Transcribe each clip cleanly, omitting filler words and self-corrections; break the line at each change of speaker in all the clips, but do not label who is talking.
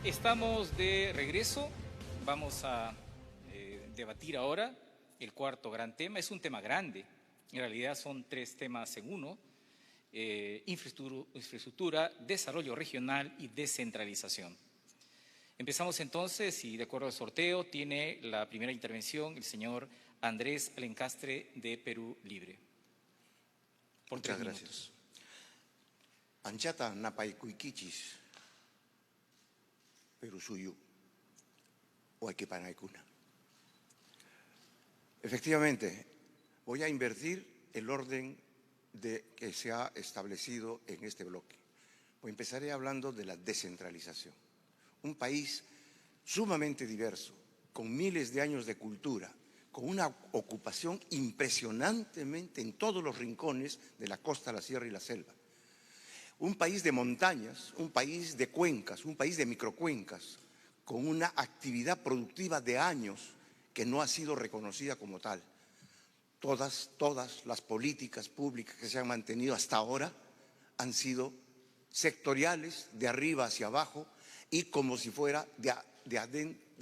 Estamos de regreso, vamos a debatir ahora el cuarto gran tema. Es un tema grande, en realidad son tres temas en uno: infraestructura, desarrollo regional y descentralización. Empezamos entonces y de acuerdo al sorteo tiene la primera intervención el señor Andrés Alencastre de Perú Libre. Por
Muchas
3
gracias.
minutos.
Anchata napaykuykichisq Perú suyu Huayquipanaykuna. Efectivamente, voy a invertir el orden que se ha establecido en este bloque. Empezaré hablando de la descentralización. Un país sumamente diverso, con miles de años de cultura, con una ocupación impresionantemente en todos los rincones de la costa, la sierra y la selva. Un país de montañas, un país de cuencas, un país de microcuencas, con una actividad productiva de años que no ha sido reconocida como tal. Todas las políticas públicas que se han mantenido hasta ahora han sido sectoriales, de arriba hacia abajo y como si fuera de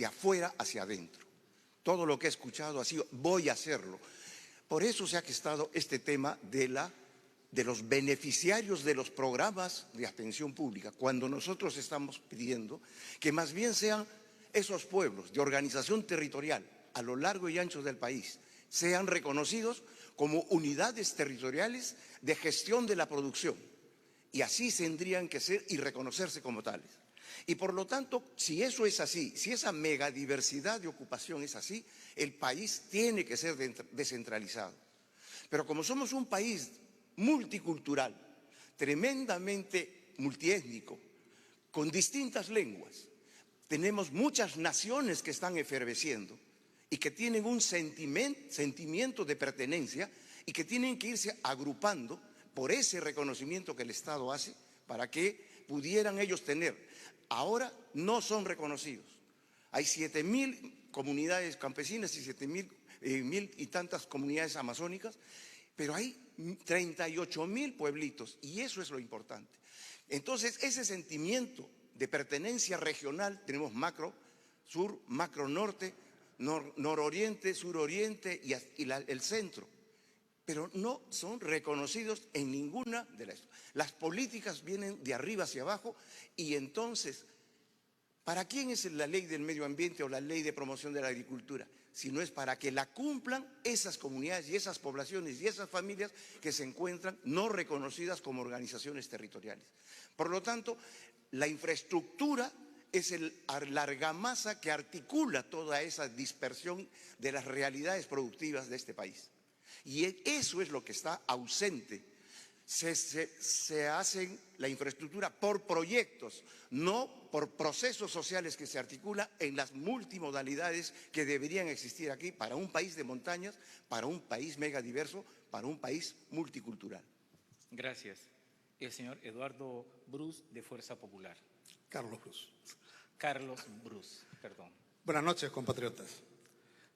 afuera hacia adentro. Todo lo que he escuchado ha sido voy a hacerlo. Por eso se ha gestado este tema de los beneficiarios de los programas de atención pública, cuando nosotros estamos pidiendo que más bien sean esos pueblos de organización territorial a lo largo y ancho del país, sean reconocidos como unidades territoriales de gestión de la producción, y así tendrían que ser y reconocerse como tales. Y por lo tanto, si eso es así, si esa megadiversidad de ocupación es así, el país tiene que ser descentralizado. Pero como somos un país multicultural, tremendamente multiétnico, con distintas lenguas, tenemos muchas naciones que están efervesciendo y que tienen un sentimiento de pertenencia y que tienen que irse agrupando por ese reconocimiento que el Estado hace para que pudieran ellos tener. Ahora no son reconocidos. Hay 7.000 comunidades campesinas y 7.000 y tantas comunidades amazónicas, pero hay 38.000 pueblitos y eso es lo importante. Entonces, ese sentimiento de pertenencia regional, tenemos macro sur, macro norte, nororiente, suroriente y el centro, pero no son reconocidos en ninguna de las políticas vienen de arriba hacia abajo. Y entonces, ¿para quién es la ley del medio ambiente o la ley de promoción de la agricultura? Si no es para que la cumplan esas comunidades y esas poblaciones y esas familias que se encuentran no reconocidas como organizaciones territoriales. Por lo tanto, la infraestructura es la argamasa que articula toda esa dispersión de las realidades productivas de este país. Y eso es lo que está ausente. Se hace la infraestructura por proyectos, no por procesos sociales que se articulan en las multimodalidades que deberían existir aquí para un país de montañas, para un país megadiverso, para un país multicultural.
Gracias. El señor Eduardo Brus, de Fuerza Popular.
Carlos Brus.
Carlos Brus, perdón.
Buenas noches, compatriotas.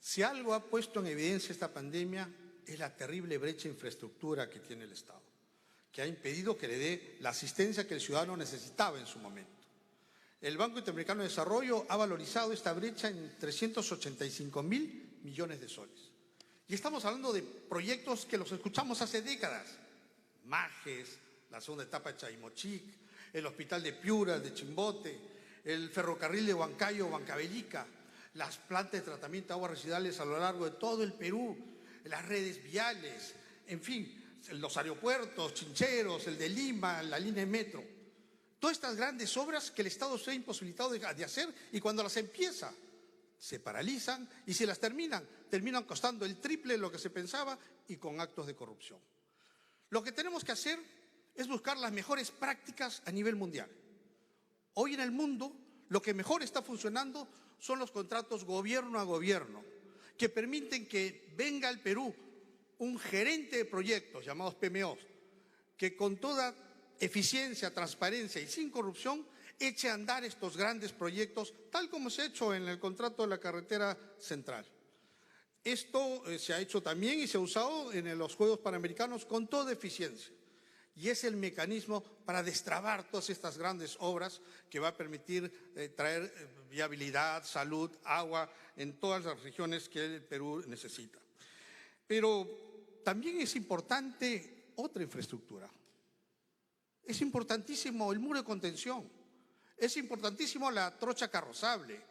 Si algo ha puesto en evidencia esta pandemia es la terrible brecha de infraestructura que tiene el Estado, que ha impedido que le dé la asistencia que el ciudadano necesitaba en su momento. El Banco Interamericano de Desarrollo ha valorizado esta brecha en 385.000 millones de soles. Y estamos hablando de proyectos que los escuchamos hace décadas. Majes, la segunda etapa de Chaimochic, el hospital de Piura, el de Chimbote, el ferrocarril de Huancayo, Huancavelica, las plantas de tratamiento de aguas residuales a lo largo de todo el Perú, las redes viales, en fin, los aeropuertos, Chincheros, el de Lima, la línea de metro. Todas estas grandes obras que el Estado se ha imposibilitado de hacer, y cuando las empieza se paralizan, y si las terminan costando el triple de lo que se pensaba y con actos de corrupción. Lo que tenemos que hacer es buscar las mejores prácticas a nivel mundial. Hoy en el mundo lo que mejor está funcionando son los contratos gobierno a gobierno, que permiten que venga al Perú un gerente de proyectos llamados PMOs, que con toda eficiencia, transparencia y sin corrupción eche a andar estos grandes proyectos, tal como se ha hecho en el contrato de la carretera central. Esto se ha hecho también y se ha usado en los Juegos Panamericanos con toda eficiencia. y es el mecanismo para destrabar todas estas grandes obras que va a permitir traer viabilidad, salud, agua en todas las regiones que el Perú necesita. Pero también es importante otra infraestructura. Es importantísimo el muro de contención, es importantísimo la trocha carrozable,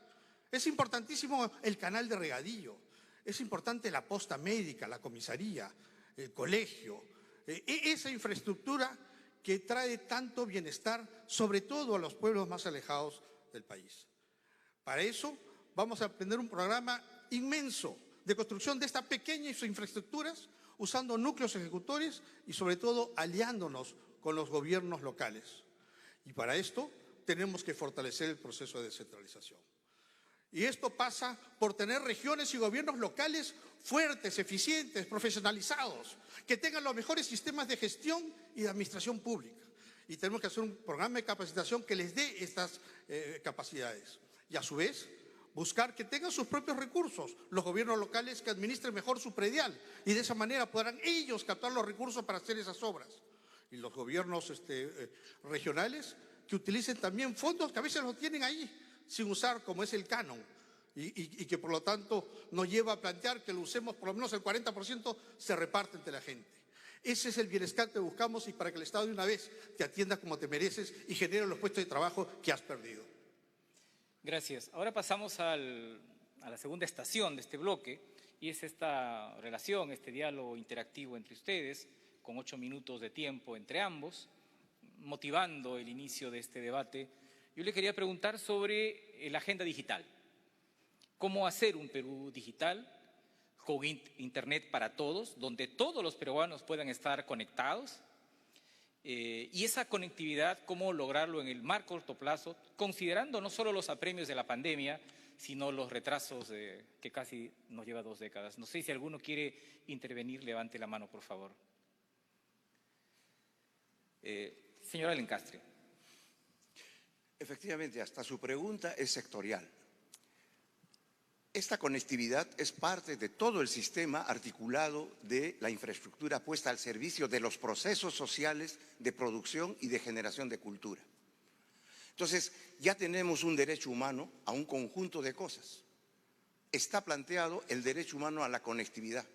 es importantísimo el canal de regadío, es importante la posta médica, la comisaría, el colegio, esa infraestructura que trae tanto bienestar, sobre todo a los pueblos más alejados del país. Para eso vamos a emprender un programa inmenso de construcción de estas pequeñas infraestructuras, usando núcleos ejecutores y sobre todo aliándonos con los gobiernos locales. Y para esto tenemos que fortalecer el proceso de descentralización. Y esto pasa por tener regiones y gobiernos locales fuertes, eficientes, profesionalizados, que tengan los mejores sistemas de gestión y de administración pública. Y tenemos que hacer un programa de capacitación que les dé estas capacidades. Y a su vez, buscar que tengan sus propios recursos, los gobiernos locales que administren mejor su predial. Y de esa manera podrán ellos captar los recursos para hacer esas obras. Y los gobiernos regionales que utilicen también fondos que a veces los tienen ahí, sin usar, como es el canon, y que por lo tanto nos lleva a plantear que lo usemos, por lo menos el 40% se reparte entre la gente. Ese es el bienestar que buscamos y para que el Estado de una vez te atienda como te mereces y genere los puestos de trabajo que has perdido.
Gracias. Ahora pasamos a la segunda estación de este bloque y es esta relación, este diálogo interactivo entre ustedes, con 8 minutos de tiempo entre ambos, motivando el inicio de este debate. Yo le quería preguntar sobre la agenda digital. ¿Cómo hacer un Perú digital con internet para todos, donde todos los peruanos puedan estar conectados? Y esa conectividad, ¿cómo lograrlo en el más corto plazo, considerando no solo los apremios de la pandemia, sino los retrasos que casi nos lleva 2 décadas? No sé si alguno quiere intervenir, levante la mano, por favor. Señora Lencastre.
Efectivamente, hasta su pregunta es sectorial. Esta conectividad es parte de todo el sistema articulado de la infraestructura puesta al servicio de los procesos sociales de producción y de generación de cultura. Entonces, ya tenemos un derecho humano a un conjunto de cosas. Está planteado el derecho humano a la conectividad.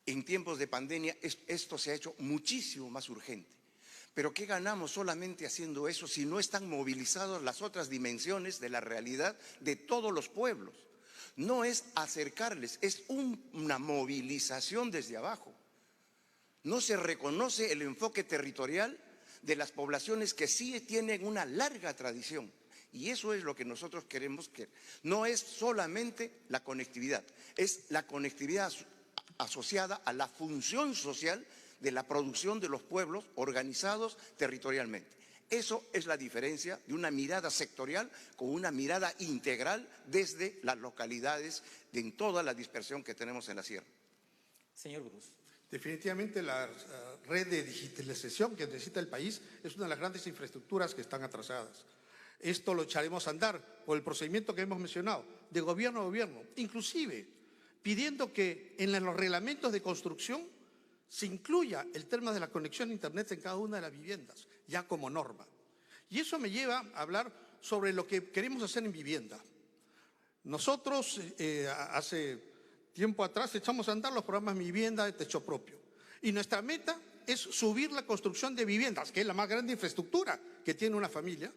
En tiempos de pandemia esto se ha hecho muchísimo más urgente. Pero ¿qué ganamos solamente haciendo eso si no están movilizadas las otras dimensiones de la realidad de todos los pueblos? No es acercarles, es una movilización desde abajo. No se reconoce el enfoque territorial de las poblaciones que sí tienen una larga tradición. Y eso es lo que nosotros queremos que no es solamente la conectividad, es la conectividad asociada a la función social de la producción de los pueblos organizados territorialmente. Eso es la diferencia de una mirada sectorial con una mirada integral desde las localidades en toda la dispersión que tenemos en la sierra.
Señor Bruce.
Definitivamente la red de digitalización que necesita el país es una de las grandes infraestructuras que están atrasadas. Esto lo echaremos a andar por el procedimiento que hemos mencionado, de gobierno a gobierno, inclusive pidiendo que en los reglamentos de construcción se incluya el tema de la conexión a Internet en cada una de las viviendas, ya como norma. Y eso me lleva a hablar sobre lo que queremos hacer en vivienda. Nosotros hace tiempo atrás echamos a andar los programas Mi Vivienda de Techo Propio. Y nuestra meta es subir la construcción de viviendas, que es la más grande infraestructura que tiene una familia,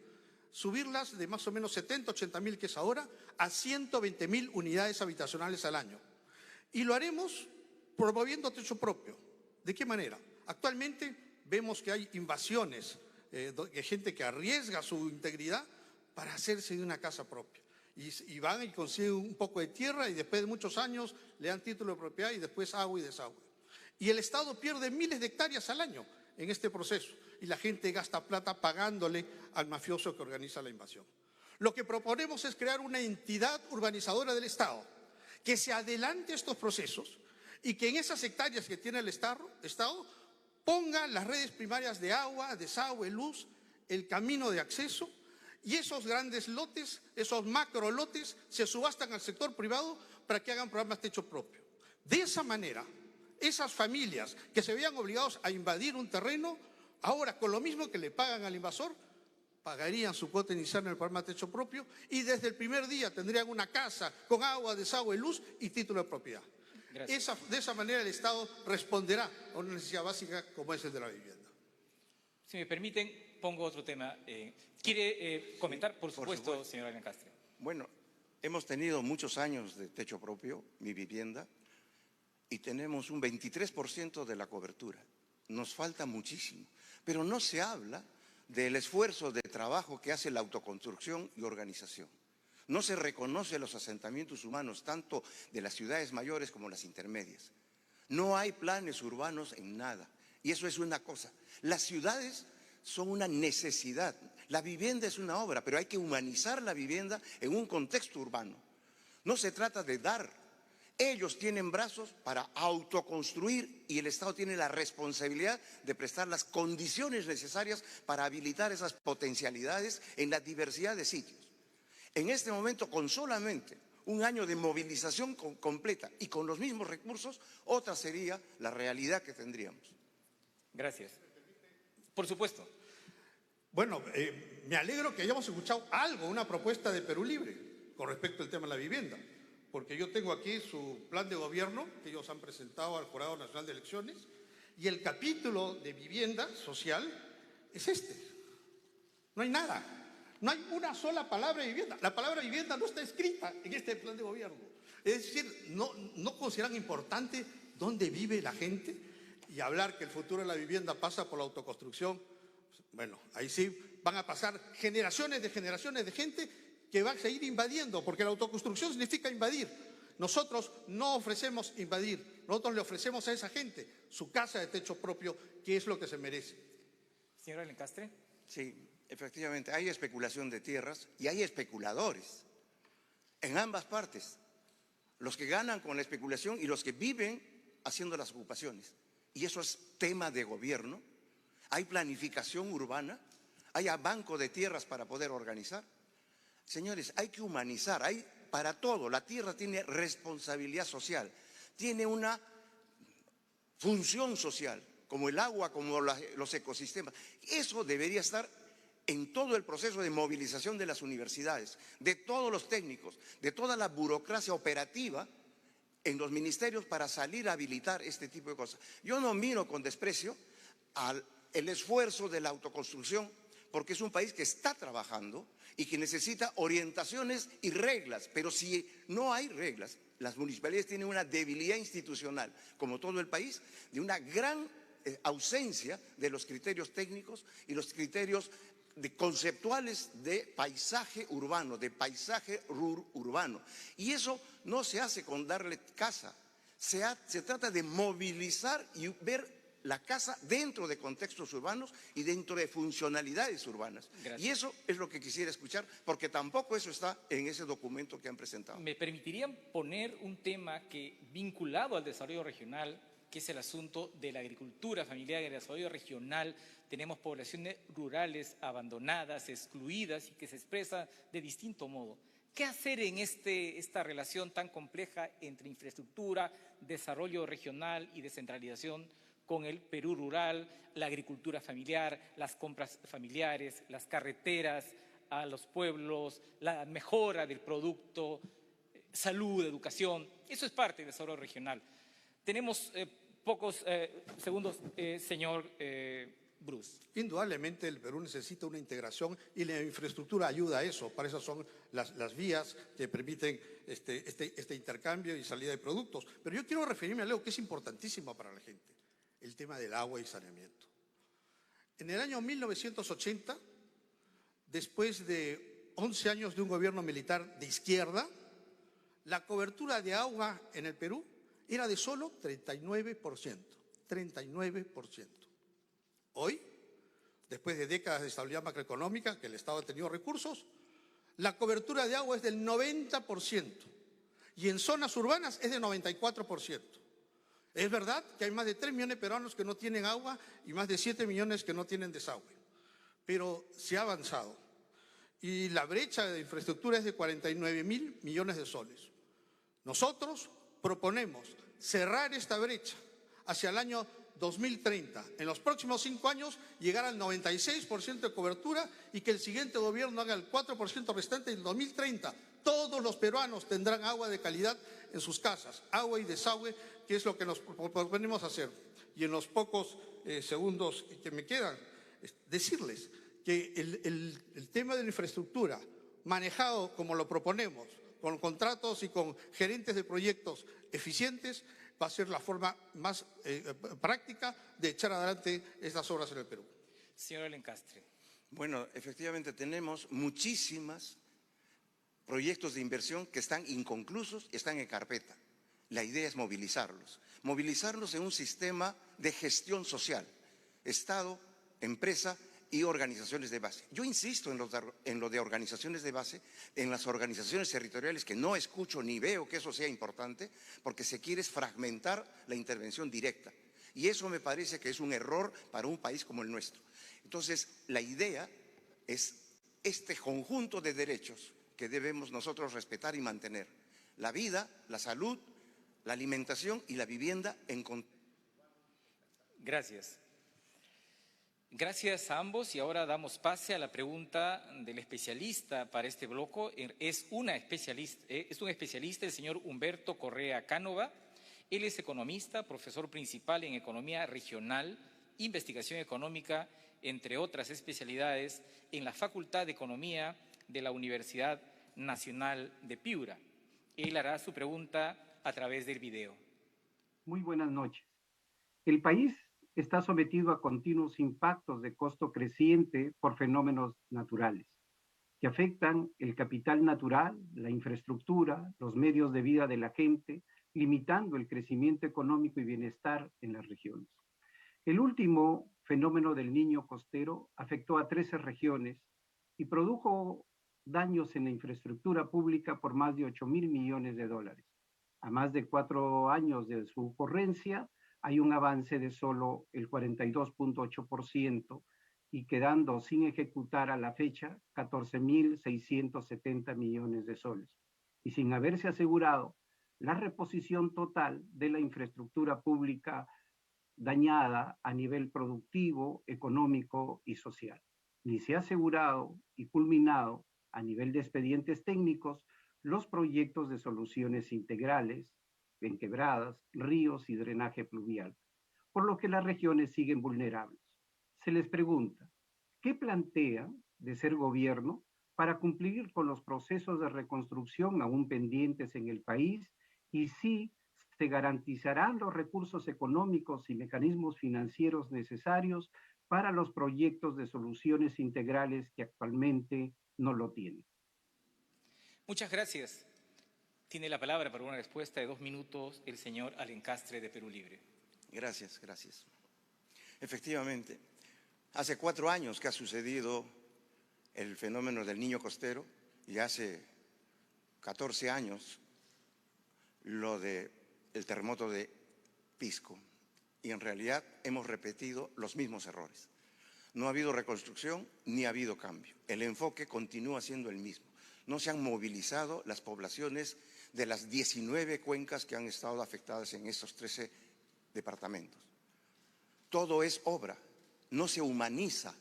subirlas de más o menos 70, 80 mil que es ahora, a 120 mil unidades habitacionales al año. Y lo haremos promoviendo techo propio. ¿De qué manera? Actualmente vemos que hay invasiones, de gente que arriesga su integridad para hacerse de una casa propia. Y van y consiguen un poco de tierra y después de muchos años le dan título de propiedad y después agua y desagüe. Y el Estado pierde miles de hectáreas al año en este proceso y la gente gasta plata pagándole al mafioso que organiza la invasión. Lo que proponemos es crear una entidad urbanizadora del Estado que se adelante a estos procesos y que en esas hectáreas que tiene el Estado ponga las redes primarias de agua, desagüe, luz, el camino de acceso, y esos grandes lotes, esos macro lotes, se subastan al sector privado para que hagan programas techo propio. De esa manera, esas familias que se veían obligados a invadir un terreno Ahora, con lo mismo que le pagan al invasor, pagarían su cuota inicial en el programa Techo Propio y desde el primer día tendrían una casa con agua, desagüe, luz y título de propiedad. De esa manera el Estado responderá a una necesidad básica como es el de la vivienda.
Si me permiten, pongo otro tema. ¿Quiere comentar? Por supuesto, señora Alencastre.
Bueno, hemos tenido muchos años de Techo Propio, Mi Vivienda, y tenemos un 23% de la cobertura. Nos falta muchísimo, pero no se habla del esfuerzo de trabajo que hace la autoconstrucción y organización. No se reconoce los asentamientos humanos, tanto de las ciudades mayores como las intermedias. No hay planes urbanos en nada. Y eso es una cosa. Las ciudades son una necesidad. La vivienda es una obra, pero hay que humanizar la vivienda en un contexto urbano. No se trata de dar. Ellos tienen brazos para autoconstruir y el Estado tiene la responsabilidad de prestar las condiciones necesarias para habilitar esas potencialidades en la diversidad de sitios. En este momento, con solamente un año de movilización completa y con los mismos recursos, otra sería la realidad que tendríamos.
Gracias. Por supuesto.
Bueno, me alegro que hayamos escuchado algo, una propuesta de Perú Libre con respecto al tema de la vivienda, porque yo tengo aquí su plan de gobierno que ellos han presentado al Jurado Nacional de Elecciones y el capítulo de vivienda social es este. No hay nada. No hay una sola palabra de vivienda. La palabra vivienda no está escrita en este plan de gobierno. Es decir, no consideran importante dónde vive la gente y hablar que el futuro de la vivienda pasa por la autoconstrucción. Bueno, ahí sí van a pasar generaciones de gente que va a seguir invadiendo, porque la autoconstrucción significa invadir. Nosotros no ofrecemos invadir, nosotros le ofrecemos a esa gente su casa de techo propio, que es lo que se merece.
Señora Alencastre.
Sí, efectivamente, hay especulación de tierras y hay especuladores en ambas partes. Los que ganan con la especulación y los que viven haciendo las ocupaciones. Y eso es tema de gobierno. Hay planificación urbana, hay banco de tierras para poder organizar. Señores, hay que humanizar, hay para todo. La tierra tiene responsabilidad social, tiene una función social, como el agua, como los ecosistemas. Eso debería estar en todo el proceso de movilización de las universidades, de todos los técnicos, de toda la burocracia operativa en los ministerios para salir a habilitar este tipo de cosas. Yo no miro con desprecio el esfuerzo de la autoconstrucción, porque es un país que está trabajando y que necesita orientaciones y reglas, pero si no hay reglas, las municipalidades tienen una debilidad institucional, como todo el país, de una gran ausencia de los criterios técnicos y los criterios conceptuales de paisaje urbano, de paisaje urbano. Y eso no se hace con darle casa, se trata de movilizar y ver la casa dentro de contextos urbanos y dentro de funcionalidades urbanas. Gracias. Y eso es lo que quisiera escuchar, porque tampoco eso está en ese documento que han presentado.
¿Me permitirían poner un tema que vinculado al desarrollo regional, que es el asunto de la agricultura familiar y el desarrollo regional? Tenemos poblaciones rurales abandonadas, excluidas y que se expresan de distinto modo. ¿Qué hacer en esta relación tan compleja entre infraestructura, desarrollo regional y descentralización con el Perú rural, la agricultura familiar, las compras familiares, las carreteras a los pueblos, la mejora del producto, salud, educación? Eso es parte del desarrollo regional. Tenemos pocos segundos, señor Bruce.
Indudablemente el Perú necesita una integración y la infraestructura ayuda a eso. Para eso son las vías que permiten este intercambio y salida de productos. Pero yo quiero referirme a algo que es importantísimo para la gente: el tema del agua y saneamiento. En el año 1980, después de 11 años de un gobierno militar de izquierda, la cobertura de agua en el Perú era de solo 39%. 39%. Hoy, después de décadas de estabilidad macroeconómica, que el Estado ha tenido recursos, la cobertura de agua es del 90%. Y en zonas urbanas es del 94%. Es verdad que hay más de 3 millones de peruanos que no tienen agua y más de 7 millones que no tienen desagüe, pero se ha avanzado y la brecha de infraestructura es de 49.000 millones de soles. Nosotros proponemos cerrar esta brecha hacia el año 2030. En los próximos 5 años llegar al 96% de cobertura y que el siguiente gobierno haga el 4% restante en 2030. Todos los peruanos tendrán agua de calidad en sus casas, agua y desagüe, que es lo que nos proponemos hacer. Y en los pocos segundos que me quedan, decirles que el tema de la infraestructura, manejado como lo proponemos, con contratos y con gerentes de proyectos eficientes, va a ser la forma más práctica de echar adelante estas obras en el Perú.
Señor Alencastre.
Bueno, efectivamente tenemos muchísimos proyectos de inversión que están inconclusos y están en carpeta. La idea es movilizarlos en un sistema de gestión social, Estado, empresa y organizaciones de base. Yo insisto en lo de organizaciones de base, en las organizaciones territoriales, que no escucho ni veo que eso sea importante, porque se quiere fragmentar la intervención directa. Y eso me parece que es un error para un país como el nuestro. Entonces, la idea es este conjunto de derechos que debemos nosotros respetar y mantener. La vida, la salud, la alimentación y la vivienda en...
Gracias. Gracias a ambos y ahora damos pase a la pregunta del especialista para este bloque. Es un especialista, el señor Humberto Correa Cánova. Él es economista, profesor principal en Economía Regional, Investigación Económica, entre otras especialidades, en la Facultad de Economía de la Universidad Nacional de Piura. Él hará su pregunta a través del video.
Muy buenas noches. El país está sometido a continuos impactos de costo creciente por fenómenos naturales que afectan el capital natural, la infraestructura, los medios de vida de la gente, limitando el crecimiento económico y bienestar en las regiones. El último fenómeno del Niño costero afectó a 13 regiones y produjo daños en la infraestructura pública por más de 8.000 millones de dólares. A más de 4 años de su ocurrencia, hay un avance de solo el 42.8% y quedando sin ejecutar a la fecha 14.670 millones de soles y sin haberse asegurado la reposición total de la infraestructura pública dañada a nivel productivo, económico y social. Ni se ha asegurado y culminado a nivel de expedientes técnicos los proyectos de soluciones integrales en quebradas, ríos y drenaje pluvial, por lo que las regiones siguen vulnerables. Se les pregunta, ¿qué plantean de ser gobierno para cumplir con los procesos de reconstrucción aún pendientes en el país y si se garantizarán los recursos económicos y mecanismos financieros necesarios para los proyectos de soluciones integrales que actualmente no lo tienen?
Muchas gracias. Tiene la palabra para una respuesta de 2 minutos el señor Alencastre de Perú Libre.
Gracias. Efectivamente, hace 4 años que ha sucedido el fenómeno del Niño costero y hace 14 años lo del terremoto de Pisco. Y en realidad hemos repetido los mismos errores. No ha habido reconstrucción ni ha habido cambio. El enfoque continúa siendo el mismo. No se han movilizado las poblaciones de las 19 cuencas que han estado afectadas en estos 13 departamentos. Todo es obra, no se humaniza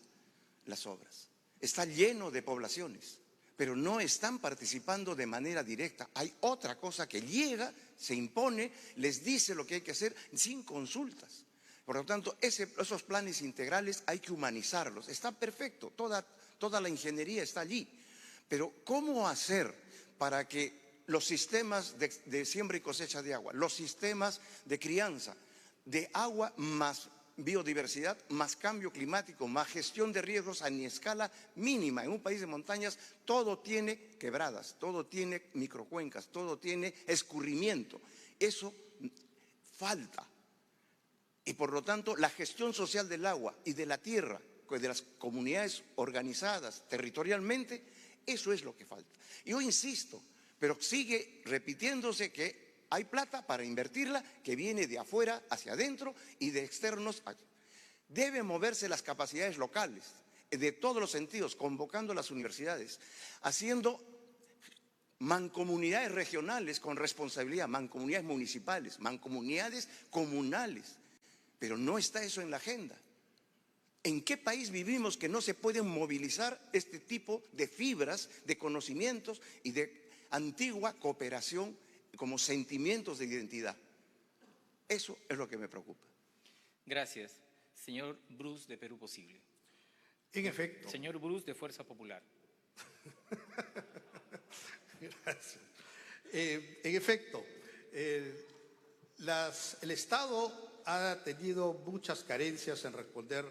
las obras. Está lleno de poblaciones, pero no están participando de manera directa. Hay otra cosa que llega, se impone, les dice lo que hay que hacer sin consultas. Por lo tanto, esos planes integrales hay que humanizarlos. Está perfecto, toda la ingeniería está allí. Pero ¿cómo hacer para que los sistemas de siembra y cosecha de agua, los sistemas de crianza de agua más biodiversidad, más cambio climático, más gestión de riesgos a escala mínima? En un país de montañas todo tiene quebradas, todo tiene microcuencas, todo tiene escurrimiento. Eso falta. Y por lo tanto, la gestión social del agua y de la tierra, de las comunidades organizadas territorialmente, eso es lo que falta. Y yo insisto, pero sigue repitiéndose que hay plata para invertirla que viene de afuera hacia adentro y de externos. Deben moverse las capacidades locales, de todos los sentidos, convocando a las universidades, haciendo mancomunidades regionales con responsabilidad, mancomunidades municipales, mancomunidades comunales, pero no está eso en la agenda. ¿En qué país vivimos que no se pueden movilizar este tipo de fibras, de conocimientos y de antigua cooperación como sentimientos de identidad? Eso es lo que me preocupa.
Gracias. Señor Bruce, de Perú Posible.
En efecto.
Señor Bruce, de Fuerza Popular.
Gracias. En efecto, el Estado ha tenido muchas carencias en responder,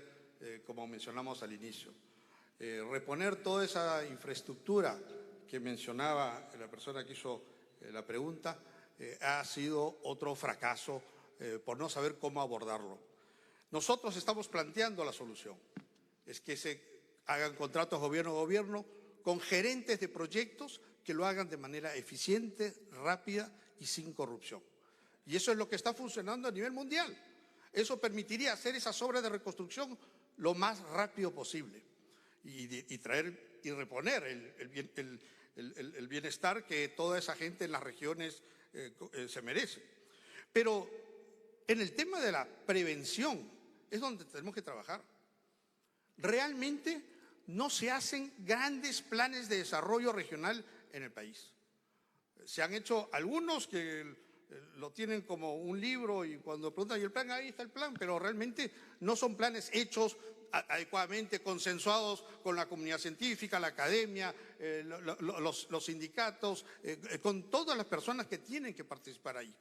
como mencionamos al inicio. Reponer toda esa infraestructura que mencionaba la persona que hizo la pregunta ha sido otro fracaso por no saber cómo abordarlo. Nosotros estamos planteando la solución. Es que se hagan contratos gobierno-gobierno con gerentes de proyectos que lo hagan de manera eficiente, rápida y sin corrupción. Y eso es lo que está funcionando a nivel mundial. Eso permitiría hacer esas obras de reconstrucción lo más rápido posible y traer y reponer el bienestar que toda esa gente en las regiones se merece. Pero en el tema de la prevención es donde tenemos que trabajar. Realmente no se hacen grandes planes de desarrollo regional en el país. Se han hecho algunos que lo tienen como un libro y cuando preguntan, ¿y el plan? Ahí está el plan, pero realmente no son planes hechos adecuadamente, consensuados con la comunidad científica, la academia, los sindicatos, con todas las personas que tienen que participar ahí.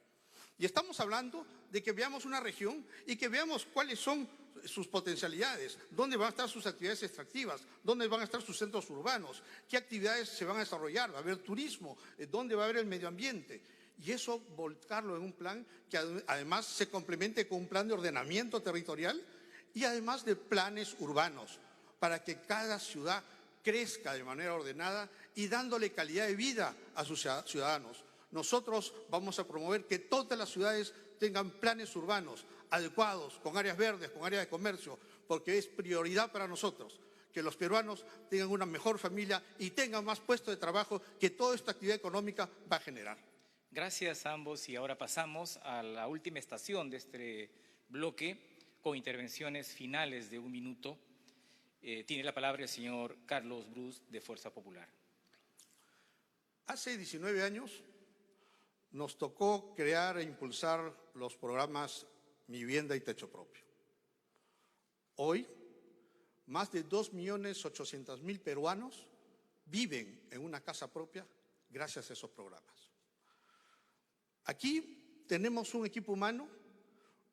Y estamos hablando de que veamos una región y que veamos cuáles son sus potencialidades, dónde van a estar sus actividades extractivas, dónde van a estar sus centros urbanos, qué actividades se van a desarrollar, va a haber turismo, dónde va a haber el medio ambiente. Y eso volcarlo en un plan que además se complemente con un plan de ordenamiento territorial y además de planes urbanos, para que cada ciudad crezca de manera ordenada y dándole calidad de vida a sus ciudadanos. Nosotros vamos a promover que todas las ciudades tengan planes urbanos adecuados, con áreas verdes, con áreas de comercio, porque es prioridad para nosotros que los peruanos tengan una mejor familia y tengan más puestos de trabajo que toda esta actividad económica va a generar.
Gracias a ambos y ahora pasamos a la última estación de este bloque con intervenciones finales de 1 minuto. Tiene la palabra el señor Carlos Bruce de Fuerza Popular.
Hace 19 años nos tocó crear e impulsar los programas Mi Vivienda y Techo Propio. Hoy, más de 2.800.000 peruanos viven en una casa propia gracias a esos programas. Aquí tenemos un equipo humano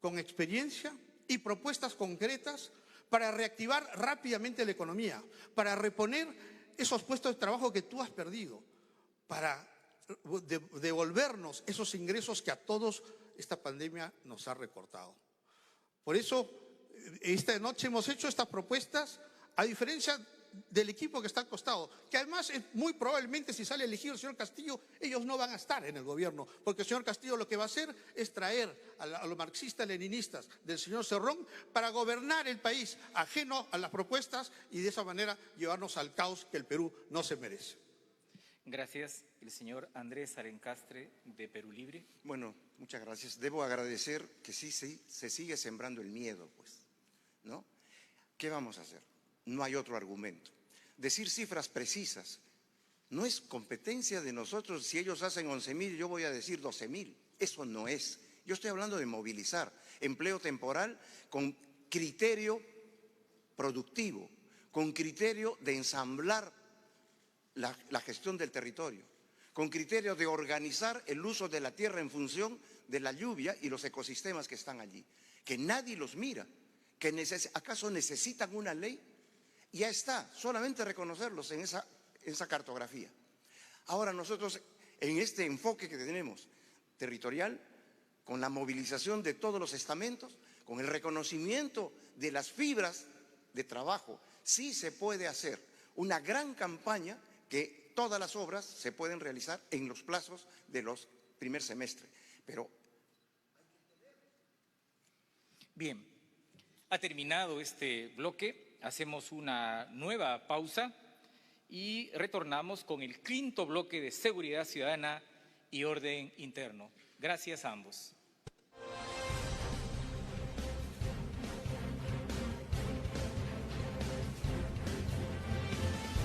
con experiencia y propuestas concretas para reactivar rápidamente la economía, para reponer esos puestos de trabajo que tú has perdido, para devolvernos esos ingresos que a todos esta pandemia nos ha recortado. Por eso, esta noche hemos hecho estas propuestas, a diferencia del equipo que está al costado, que además muy probablemente si sale elegido el señor Castillo, ellos no van a estar en el gobierno, porque el señor Castillo lo que va a hacer es traer a los marxistas-leninistas del señor Cerrón para gobernar el país ajeno a las propuestas y de esa manera llevarnos al caos que el Perú no se merece.
Gracias. El señor Andrés Alencastre, de Perú Libre.
Bueno, muchas gracias. Debo agradecer que sí se sigue sembrando el miedo, pues, ¿no? ¿Qué vamos a hacer? No hay otro argumento. Decir cifras precisas no es competencia de nosotros. Si ellos hacen 11.000, yo voy a decir 12.000. Eso no es. Yo estoy hablando de movilizar empleo temporal con criterio productivo, con criterio de ensamblar la gestión del territorio, con criterio de organizar el uso de la tierra en función de la lluvia y los ecosistemas que están allí, que nadie los mira, que acaso necesitan una ley. Ya está, solamente reconocerlos en esa cartografía. Ahora nosotros, en este enfoque que tenemos territorial, con la movilización de todos los estamentos, con el reconocimiento de las fibras de trabajo, sí se puede hacer una gran campaña que todas las obras se pueden realizar en los plazos de los primer semestre. Pero
bien, ha terminado este bloque, hacemos una nueva pausa y retornamos con el 5.º bloque de Seguridad Ciudadana y Orden Interno. Gracias a ambos.